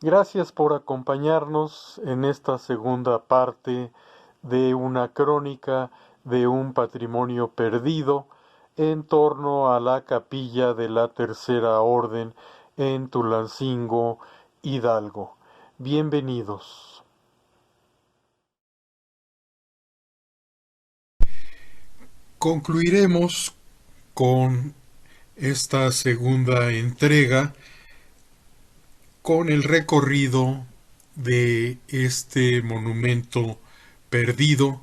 Gracias por acompañarnos en esta segunda parte de una crónica de un patrimonio perdido en torno a la capilla de la Tercera Orden en Tulancingo, Hidalgo. Bienvenidos. Concluiremos con esta segunda entrega con el recorrido de este monumento perdido,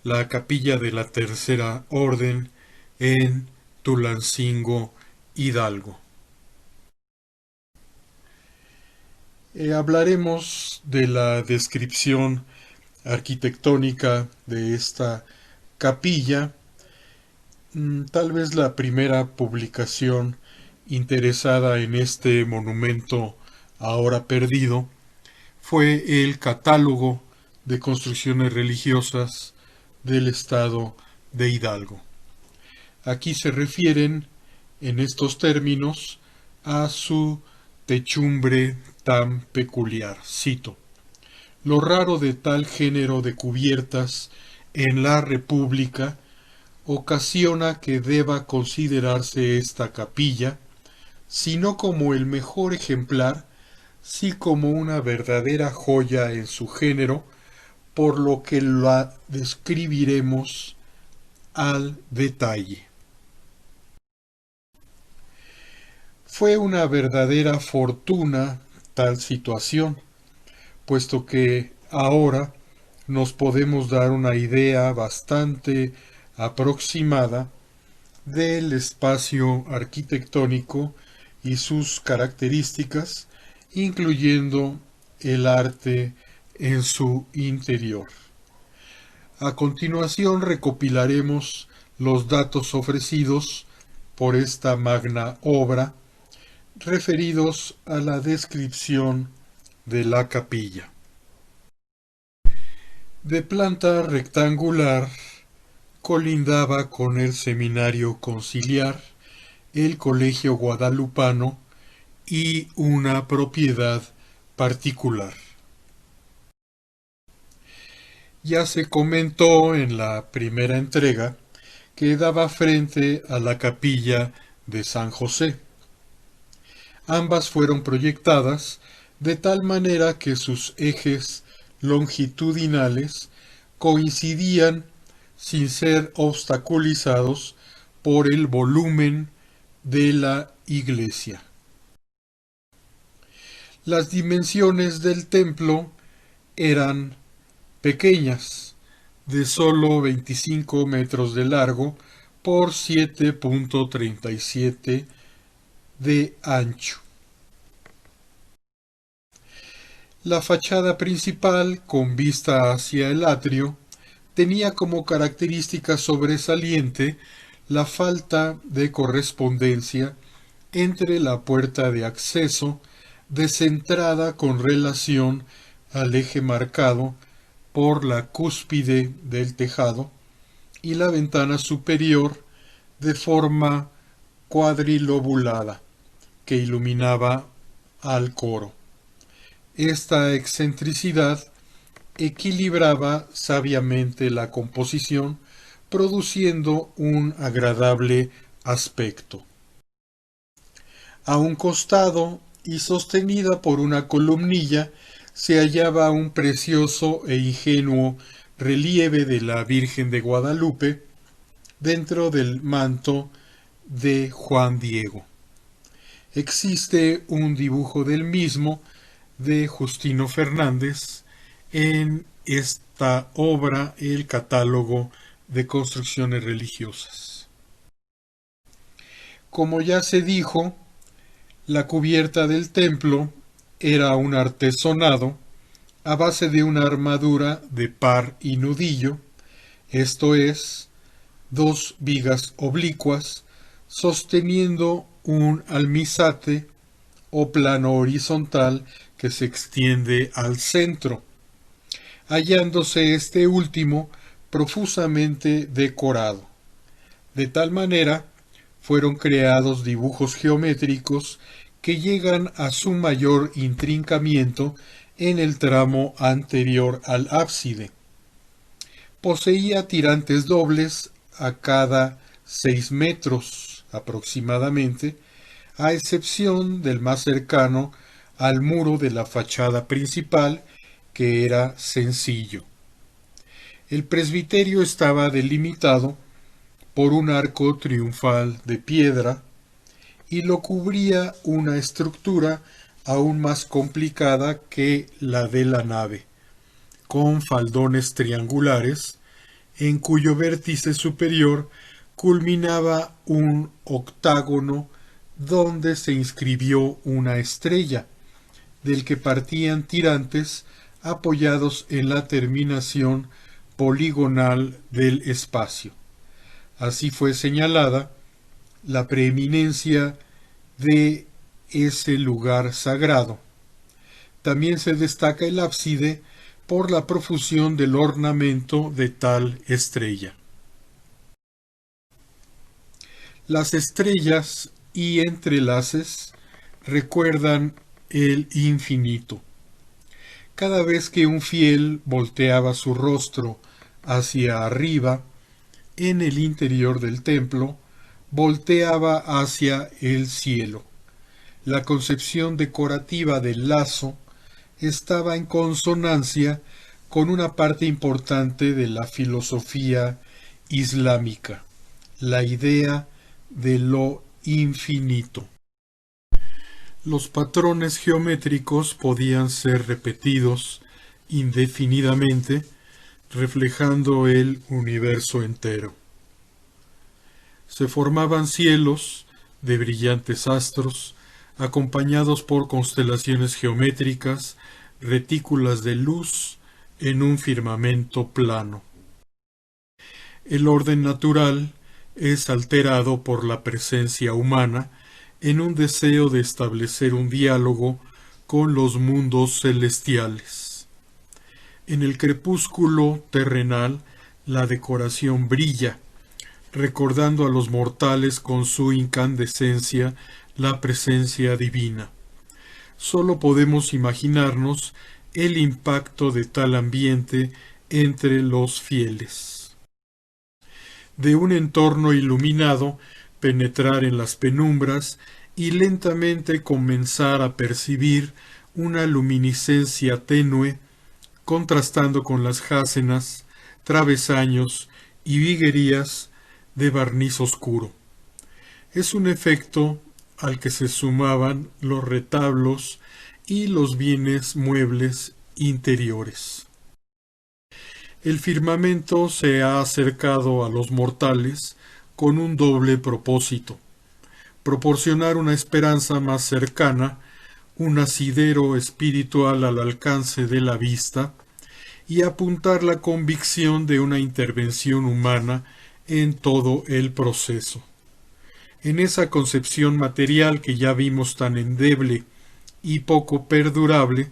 la capilla de la Tercera Orden en Tulancingo, Hidalgo. Hablaremos de la descripción arquitectónica de esta capilla. Tal vez la primera publicación interesada en este monumento ahora perdido fue el Catálogo de Construcciones Religiosas del Estado de Hidalgo. Aquí se refieren, en estos términos, a su techumbre tan peculiar. Cito: lo raro de tal género de cubiertas en la República ocasiona que deba considerarse esta capilla, si no como el mejor ejemplar, sí como una verdadera joya en su género, por lo que la describiremos al detalle. Fue una verdadera fortuna tal situación, puesto que ahora nos podemos dar una idea bastante aproximada del espacio arquitectónico y sus características, incluyendo el arte en su interior. A continuación recopilaremos los datos ofrecidos por esta magna obra referidos a la descripción de la capilla. De planta rectangular, colindaba con el Seminario Conciliar, el Colegio Guadalupano y una propiedad particular. Ya se comentó en la primera entrega que daba frente a la capilla de San José. Ambas fueron proyectadas de tal manera que sus ejes longitudinales coincidían sin ser obstaculizados por el volumen de la iglesia. Las dimensiones del templo eran pequeñas, de solo 25 metros de largo por 7.37 de ancho. La fachada principal, con vista hacia el atrio, tenía como característica sobresaliente la falta de correspondencia entre la puerta de acceso, descentrada con relación al eje marcado por la cúspide del tejado, y la ventana superior de forma cuadrilobulada que iluminaba al coro. Esta excentricidad equilibraba sabiamente la composición, produciendo un agradable aspecto. A un costado y sostenida por una columnilla se hallaba un precioso e ingenuo relieve de la Virgen de Guadalupe dentro del manto de Juan Diego. Existe un dibujo del mismo de Justino Fernández en esta obra, el Catálogo de Construcciones Religiosas. Como ya se dijo, la cubierta del templo era un artesonado a base de una armadura de par y nudillo, esto es, dos vigas oblicuas sosteniendo un almizate o plano horizontal que se extiende al centro, hallándose este último profusamente decorado. De tal manera fueron creados dibujos geométricos que llegan a su mayor intrincamiento en el tramo anterior al ábside. Poseía tirantes dobles a cada 6 metros aproximadamente, a excepción del más cercano al muro de la fachada principal, que era sencillo. El presbiterio estaba delimitado por un arco triunfal de piedra y lo cubría una estructura aún más complicada que la de la nave, con faldones triangulares, en cuyo vértice superior culminaba un octágono donde se inscribió una estrella, del que partían tirantes apoyados en la terminación poligonal del espacio. Así fue señalada la preeminencia de ese lugar sagrado. También se destaca el ábside por la profusión del ornamento de tal estrella. Las estrellas y entrelaces recuerdan el infinito. Cada vez que un fiel volteaba su rostro hacia arriba, en el interior del templo, volteaba hacia el cielo. La concepción decorativa del lazo estaba en consonancia con una parte importante de la filosofía islámica, la idea de lo infinito. Los patrones geométricos podían ser repetidos indefinidamente, reflejando el universo entero. Se formaban cielos de brillantes astros, acompañados por constelaciones geométricas, retículas de luz en un firmamento plano. El orden natural es alterado por la presencia humana en un deseo de establecer un diálogo con los mundos celestiales. En el crepúsculo terrenal, la decoración brilla, recordando a los mortales con su incandescencia la presencia divina. Solo podemos imaginarnos el impacto de tal ambiente entre los fieles. De un entorno iluminado, penetrar en las penumbras y lentamente comenzar a percibir una luminiscencia tenue, contrastando con las jásenas, travesaños y viguerías de barniz oscuro. Es un efecto al que se sumaban los retablos y los bienes muebles interiores. El firmamento se ha acercado a los mortales con un doble propósito: proporcionar una esperanza más cercana, un asidero espiritual al alcance de la vista, y apuntar la convicción de una intervención humana en todo el proceso. En esa concepción material que ya vimos tan endeble y poco perdurable,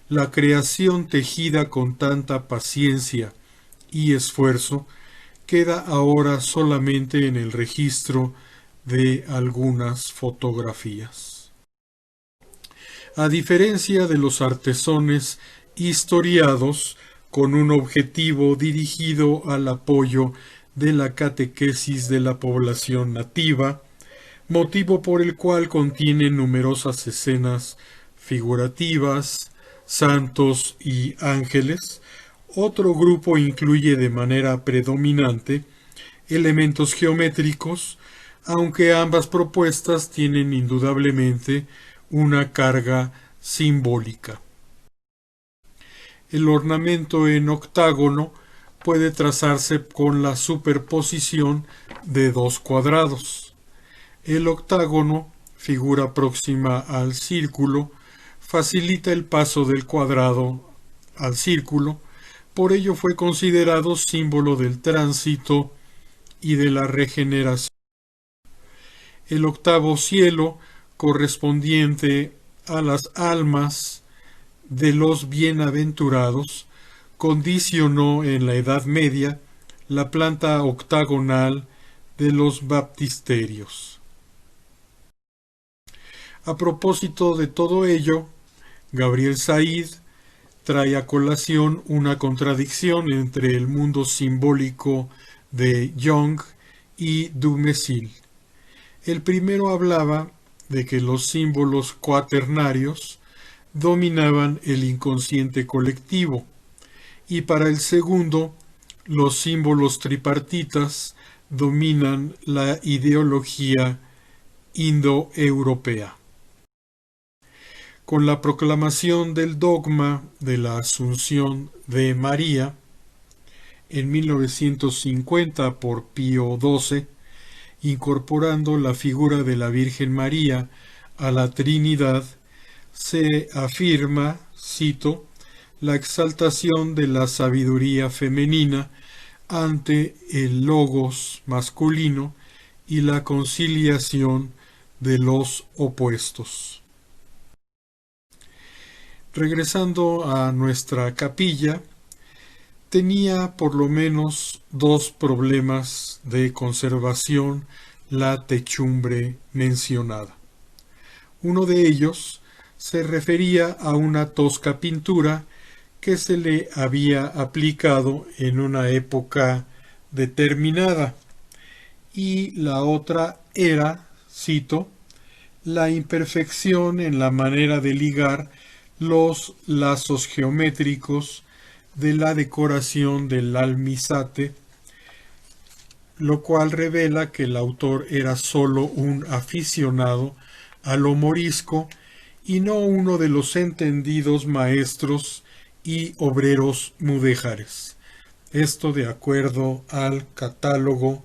la creación tejida con tanta paciencia y esfuerzo queda ahora solamente en el registro de algunas fotografías. A diferencia de los artesones historiados con un objetivo dirigido al apoyo de la catequesis de la población nativa, motivo por el cual contiene numerosas escenas figurativas, santos y ángeles, otro grupo incluye de manera predominante elementos geométricos, aunque ambas propuestas tienen indudablemente una carga simbólica. El ornamento en octágono puede trazarse con la superposición de dos cuadrados. El octágono, figura próxima al círculo, facilita el paso del cuadrado al círculo, por ello fue considerado símbolo del tránsito y de la regeneración. El octavo cielo, correspondiente a las almas de los bienaventurados, condicionó en la Edad Media la planta octagonal de los baptisterios. A propósito de todo ello, Gabriel Said trae a colación una contradicción entre el mundo simbólico de Jung y Dumézil. El primero hablaba de que los símbolos cuaternarios dominaban el inconsciente colectivo, y para el segundo, los símbolos tripartitas dominan la ideología indoeuropea. Con la proclamación del dogma de la Asunción de María en 1950 por Pío XII, incorporando la figura de la Virgen María a la Trinidad, se afirma, cito, la exaltación de la sabiduría femenina ante el logos masculino y la conciliación de los opuestos. Regresando a nuestra capilla, tenía por lo menos dos problemas de conservación la techumbre mencionada. Uno de ellos se refería a una tosca pintura que se le había aplicado en una época determinada, y la otra era, cito, la imperfección en la manera de ligar los lazos geométricos de la decoración del almizate, lo cual revela que el autor era sólo un aficionado a lo morisco y no uno de los entendidos maestros y obreros mudéjares. Esto de acuerdo al catálogo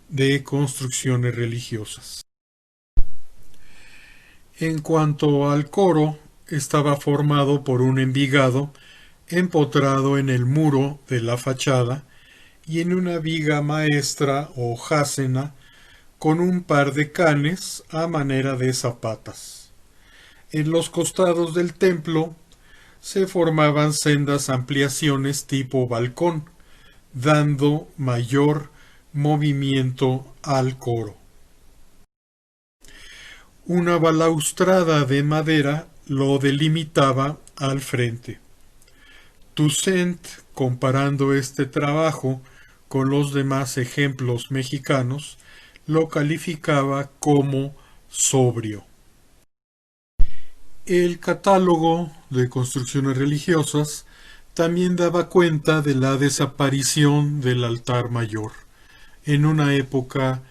de construcciones religiosas. En cuanto al coro, estaba formado por un envigado empotrado en el muro de la fachada y en una viga maestra o jacena con un par de canes a manera de zapatas. En los costados del templo se formaban sendas ampliaciones tipo balcón, dando mayor movimiento al coro. Una balaustrada de madera lo delimitaba al frente. Toussaint, comparando este trabajo con los demás ejemplos mexicanos, lo calificaba como sobrio. El catálogo de construcciones religiosas también daba cuenta de la desaparición del altar mayor, en una época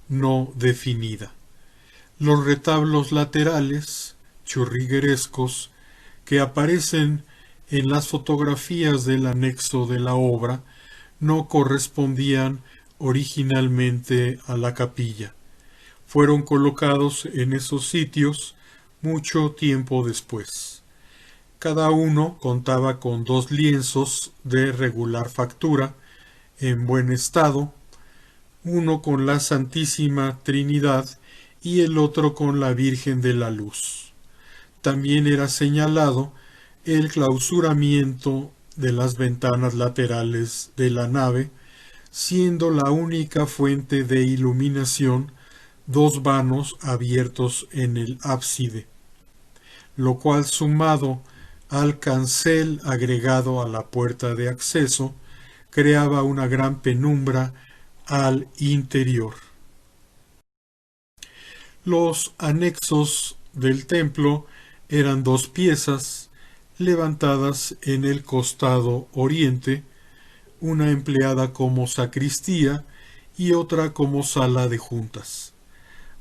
no definida. Los retablos laterales, churriguerescos, que aparecen en las fotografías del anexo de la obra, no correspondían originalmente a la capilla. Fueron colocados en esos sitios mucho tiempo después. Cada uno contaba con dos lienzos de regular factura, en buen estado, uno con la Santísima Trinidad y el otro con la Virgen de la Luz. También era señalado el clausuramiento de las ventanas laterales de la nave, siendo la única fuente de iluminación dos vanos abiertos en el ábside, lo cual, sumado al cancel agregado a la puerta de acceso, creaba una gran penumbra al interior. Los anexos del templo eran dos piezas levantadas en el costado oriente, una empleada como sacristía y otra como sala de juntas.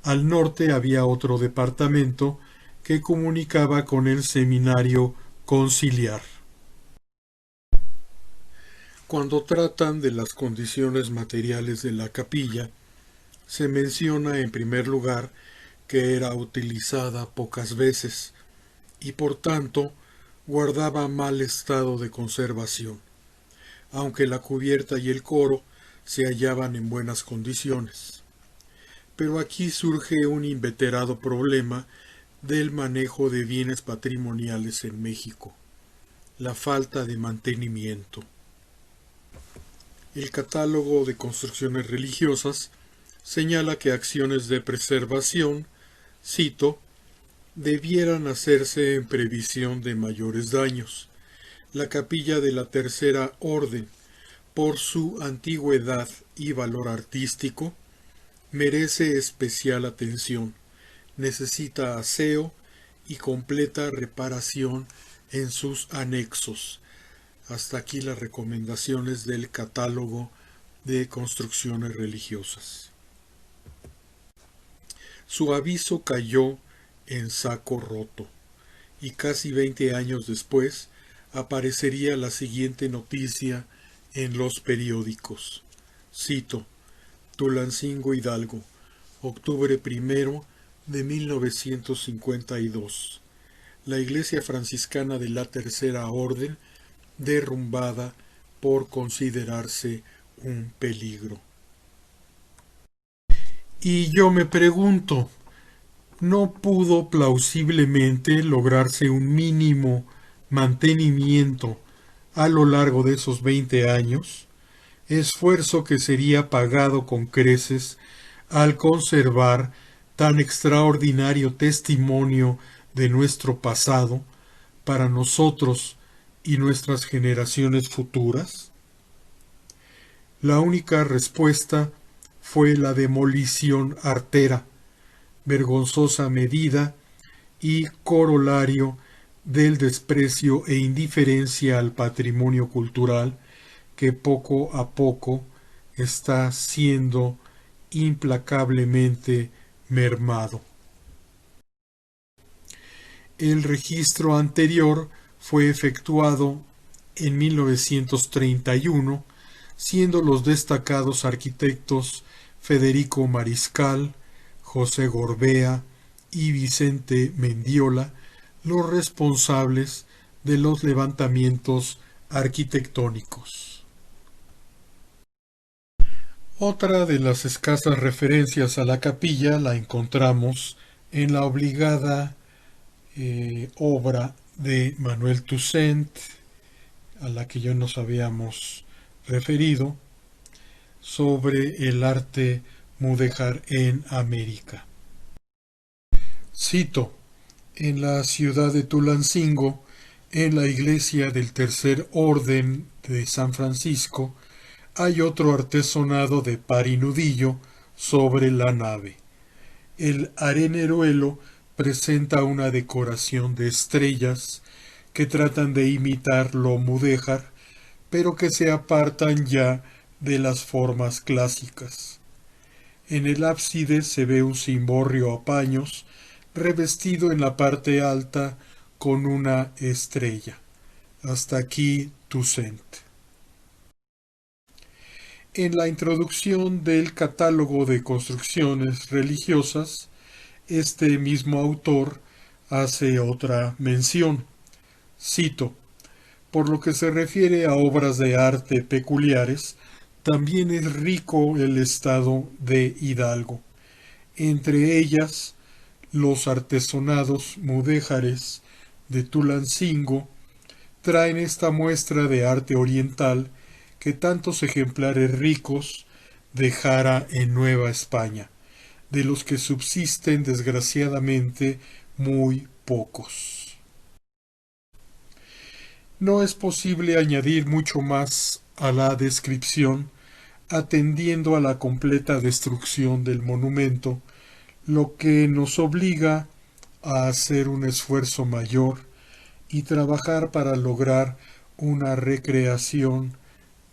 Al norte había otro departamento que comunicaba con el seminario conciliar. Cuando tratan de las condiciones materiales de la capilla, se menciona en primer lugar que era utilizada pocas veces y por tanto guardaba mal estado de conservación, aunque la cubierta y el coro se hallaban en buenas condiciones. Pero aquí surge un inveterado problema del manejo de bienes patrimoniales en México: la falta de mantenimiento. El catálogo de construcciones religiosas señala que acciones de preservación, cito, debieran hacerse en previsión de mayores daños. La capilla de la Tercera Orden, por su antigüedad y valor artístico, merece especial atención. Necesita aseo y completa reparación en sus anexos. Hasta aquí las recomendaciones del catálogo de construcciones religiosas. Su aviso cayó en saco roto, y casi 20 años después aparecería la siguiente noticia en los periódicos. Cito: Tulancingo, Hidalgo, octubre 1 de 1952. La iglesia franciscana de la Tercera Orden derrumbada por considerarse un peligro. Y yo me pregunto, ¿no pudo plausiblemente lograrse un mínimo mantenimiento a lo largo de esos 20 años? Esfuerzo que sería pagado con creces al conservar tan extraordinario testimonio de nuestro pasado para nosotros y nuestras generaciones futuras. La única respuesta fue la demolición artera, vergonzosa medida y corolario del desprecio e indiferencia al patrimonio cultural que poco a poco está siendo implacablemente mermado. El registro anterior fue efectuado en 1931, siendo los destacados arquitectos Federico Mariscal, José Gorbea y Vicente Mendiola los responsables de los levantamientos arquitectónicos. Otra de las escasas referencias a la capilla la encontramos en la obligada obra de Manuel Toussaint, a la que ya nos habíamos referido, sobre el arte mudéjar en América. Cito: en la ciudad de Tulancingo, en la iglesia del Tercer Orden de San Francisco, hay otro artesonado de par y nudillo sobre la nave. El areneruelo presenta una decoración de estrellas que tratan de imitar lo mudéjar, pero que se apartan ya de las formas clásicas. En el ábside se ve un cimborrio a paños, revestido en la parte alta con una estrella. Hasta aquí Toussaint. En la introducción del catálogo de construcciones religiosas, este mismo autor hace otra mención. Cito: por lo que se refiere a obras de arte peculiares, también es rico el estado de Hidalgo. Entre ellas, los artesonados mudéjares de Tulancingo traen esta muestra de arte oriental que tantos ejemplares ricos dejara en Nueva España, de los que subsisten desgraciadamente muy pocos. No es posible añadir mucho más a la descripción, atendiendo a la completa destrucción del monumento, lo que nos obliga a hacer un esfuerzo mayor y trabajar para lograr una recreación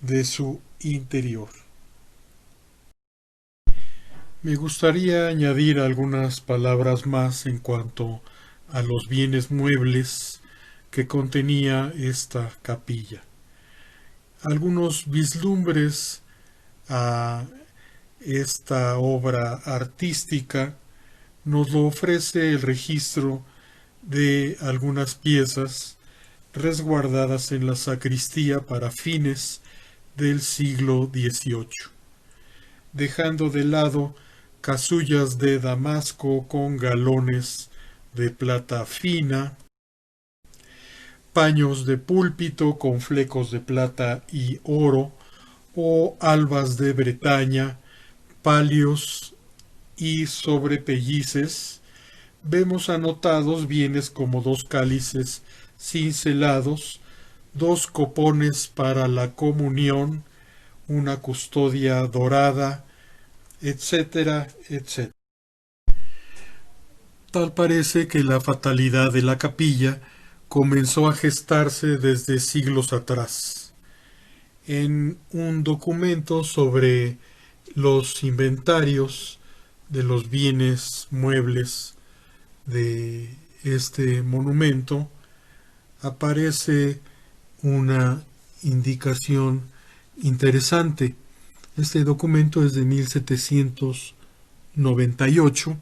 de su interior. Me gustaría añadir algunas palabras más en cuanto a los bienes muebles que contenía esta capilla. Algunos vislumbres a esta obra artística nos lo ofrece el registro de algunas piezas resguardadas en la sacristía para fines del siglo XVIII, dejando de lado casullas de damasco con galones de plata fina, paños de púlpito con flecos de plata y oro, o albas de Bretaña, palios y sobrepellices vemos anotados bienes como 2 cálices cincelados, 2 copones para la comunión, una custodia dorada, etcétera, etcétera. Tal parece que la fatalidad de la capilla comenzó a gestarse desde siglos atrás. En un documento sobre los inventarios de los bienes muebles de este monumento aparece una indicación interesante. Este documento es de 1798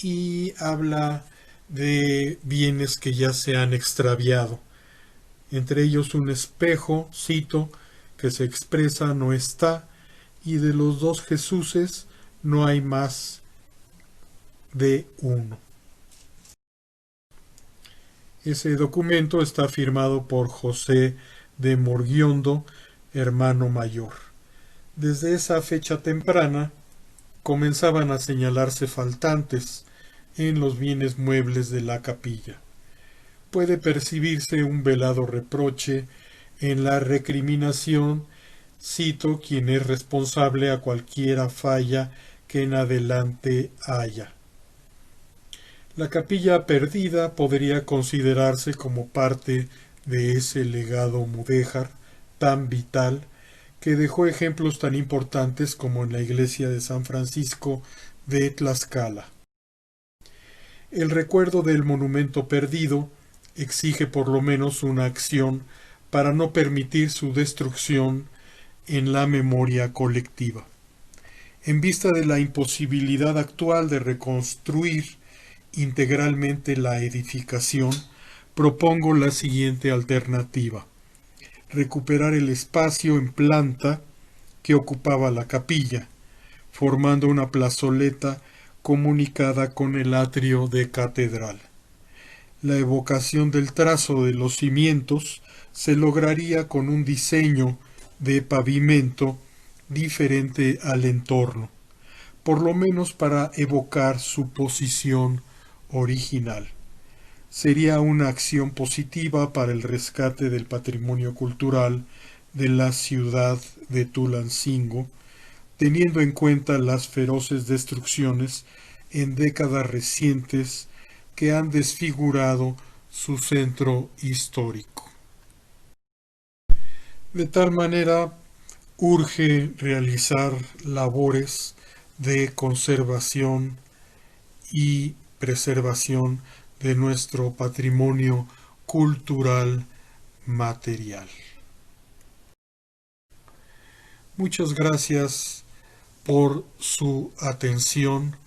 y habla de bienes que ya se han extraviado. Entre ellos un espejo, cito, que se expresa no está, y de los 2 Jesuses no hay más de uno. Ese documento está firmado por José de Morgiondo, hermano mayor. Desde esa fecha temprana comenzaban a señalarse faltantes en los bienes muebles de la capilla. Puede percibirse un velado reproche en la recriminación, cito, quien es responsable a cualquiera falla que en adelante haya. La capilla perdida podría considerarse como parte de ese legado mudéjar tan vital que dejó ejemplos tan importantes como en la iglesia de San Francisco de Tlaxcala. El recuerdo del monumento perdido exige por lo menos una acción para no permitir su destrucción en la memoria colectiva. En vista de la imposibilidad actual de reconstruir integralmente la edificación, propongo la siguiente alternativa: recuperar el espacio en planta que ocupaba la capilla, formando una plazoleta comunicada con el atrio de catedral. La evocación del trazo de los cimientos se lograría con un diseño de pavimento diferente al entorno, por lo menos para evocar su posición original. Sería una acción positiva para el rescate del patrimonio cultural de la ciudad de Tulancingo, teniendo en cuenta las feroces destrucciones en décadas recientes que han desfigurado su centro histórico. De tal manera, urge realizar labores de conservación y preservación de nuestro patrimonio cultural material. Muchas gracias por su atención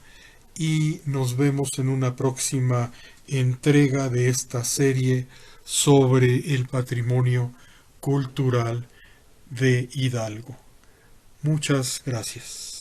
y nos vemos en una próxima entrega de esta serie sobre el patrimonio cultural de Hidalgo. Muchas gracias.